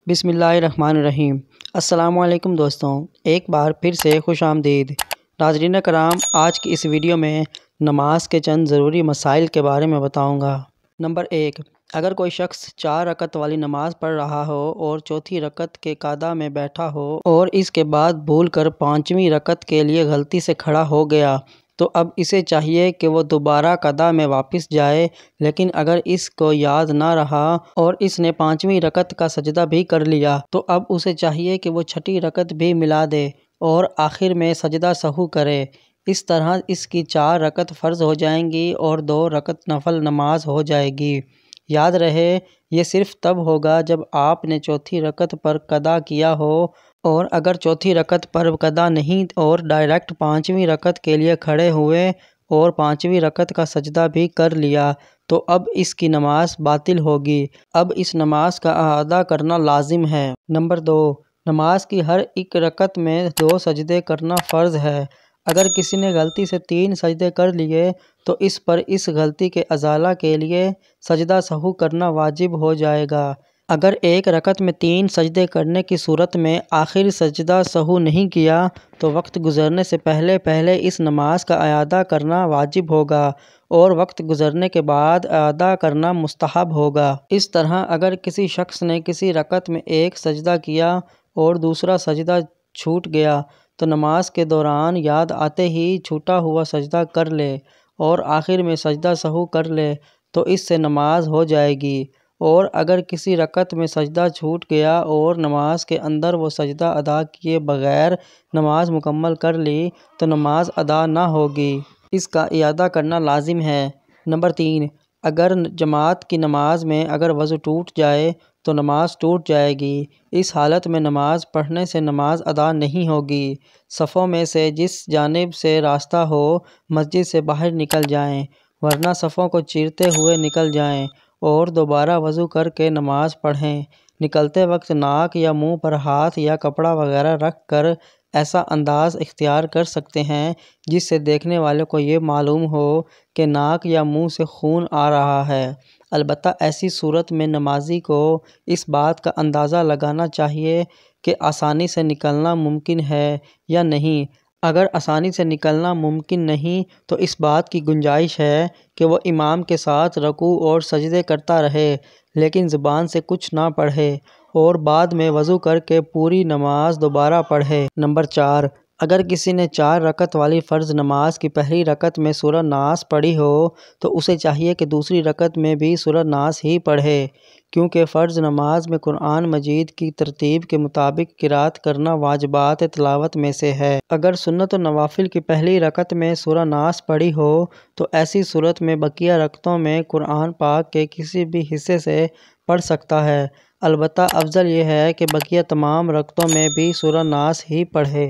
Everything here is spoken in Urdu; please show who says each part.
Speaker 1: بسم اللہ الرحمن الرحیم۔ السلام علیکم دوستوں، ایک بار پھر سے خوش آمدید۔ ناظرین کرام، آج کی اس ویڈیو میں نماز کے چند ضروری مسائل کے بارے میں بتاؤں گا۔ نمبر 1، اگر کوئی شخص 4 رکعت والی نماز پڑھ رہا ہو اور چوتھی رکعت کے قعدہ میں بیٹھا ہو اور اس کے بعد بھول کر 5ویں رکعت کے لیے غلطی سے کھڑا ہو گیا تو اب اسے چاہیے کہ وہ دوبارہ قعدہ میں واپس جائے، لیکن اگر اس کو یاد نہ رہا اور اس نے 5ویں رکعت کا سجدہ بھی کر لیا تو اب اسے چاہیے کہ وہ 6ٹھی رکعت بھی ملا دے اور آخر میں سجدہ سہو کرے۔ اس طرح اس کی 4 رکعت فرض ہو جائیں گی اور 2 رکعت نفل نماز ہو جائے گی۔ یاد رہے، یہ صرف تب ہوگا جب آپ نے چوتھی رکعت پر قضا کیا ہو، اور اگر چوتھی رکعت پر قضا نہیں اور ڈائریکٹ 5ویں رکعت کے لیے کھڑے ہوئے اور 5ویں رکعت کا سجدہ بھی کر لیا تو اب اس کی نماز باطل ہوگی۔ اب اس نماز کا اعادہ کرنا لازم ہے۔ نمبر 2، نماز کی ہر ایک رکعت میں 2 سجدے کرنا فرض ہے۔ اگر کسی نے غلطی سے 3 سجدے کر لیے تو اس پر اس غلطی کے ازالہ کے لیے سجدہ سہو کرنا واجب ہو جائے گا۔ اگر ایک رکعت میں 3 سجدے کرنے کی صورت میں آخر سجدہ سہو نہیں کیا تو وقت گزرنے سے پہلے اس نماز کا اعادہ کرنا واجب ہوگا اور وقت گزرنے کے بعد اعادہ کرنا مستحب ہوگا۔ اس طرح اگر کسی شخص نے کسی رکعت میں ایک سجدہ کیا اور دوسرا سجدہ چھوٹ گیا تو نماز کے دوران یاد آتے ہی چھوٹا ہوا سجدہ کر لے اور آخر میں سجدہ سہو کر لے تو اس سے نماز ہو جائے گی، اور اگر کسی رکعت میں سجدہ چھوٹ گیا اور نماز کے اندر وہ سجدہ ادا کیے بغیر نماز مکمل کر لی تو نماز ادا نہ ہوگی، اس کا اعادہ کرنا لازم ہے۔ نمبر 3، اگر جماعت کی نماز میں اگر وضو ٹوٹ جائے تو نماز ٹوٹ جائے گی۔ اس حالت میں نماز پڑھنے سے نماز ادا نہیں ہوگی۔ صفوں میں سے جس جانب سے راستہ ہو مسجد سے باہر نکل جائیں، ورنہ صفوں کو چیرتے ہوئے نکل جائیں اور دوبارہ وضو کر کے نماز پڑھیں۔ نکلتے وقت ناک یا منہ پر ہاتھ یا کپڑا وغیرہ رکھ کر ایسا انداز اختیار کر سکتے ہیں جس سے دیکھنے والوں کو یہ معلوم ہو کہ ناک یا منہ سے خون آ رہا ہے۔ البتہ ایسی صورت میں نمازی کو اس بات کا اندازہ لگانا چاہیے کہ آسانی سے نکلنا ممکن ہے یا نہیں۔ اگر آسانی سے نکلنا ممکن نہیں تو اس بات کی گنجائش ہے کہ وہ امام کے ساتھ رکوع اور سجدے کرتا رہے لیکن زبان سے کچھ نہ پڑھے اور بعد میں وضو کر کے پوری نماز دوبارہ پڑھے۔ نمبر 4، اگر کسی نے 4 رکعت والی فرض نماز کی پہلی رکعت میں سورہ ناس پڑھی ہو تو اسے چاہیے کہ دوسری رکعت میں بھی سورہ ناس ہی پڑھے، کیونکہ فرض نماز میں قرآن مجید کی ترتیب کے مطابق قرأت کرنا واجبات تلاوت میں سے ہے۔ اگر سنت و نوافل کی پہلی رکعت میں سورہ ناس پڑھی ہو تو ایسی صورت میں بقیہ رکعتوں میں قرآن پاک کے کسی بھی حصے سے پڑھ سکتا ہے، البتہ افضل یہ ہے کہ بقیہ تمام رکعتوں میں بھی سورہ ناس ہی پڑھے۔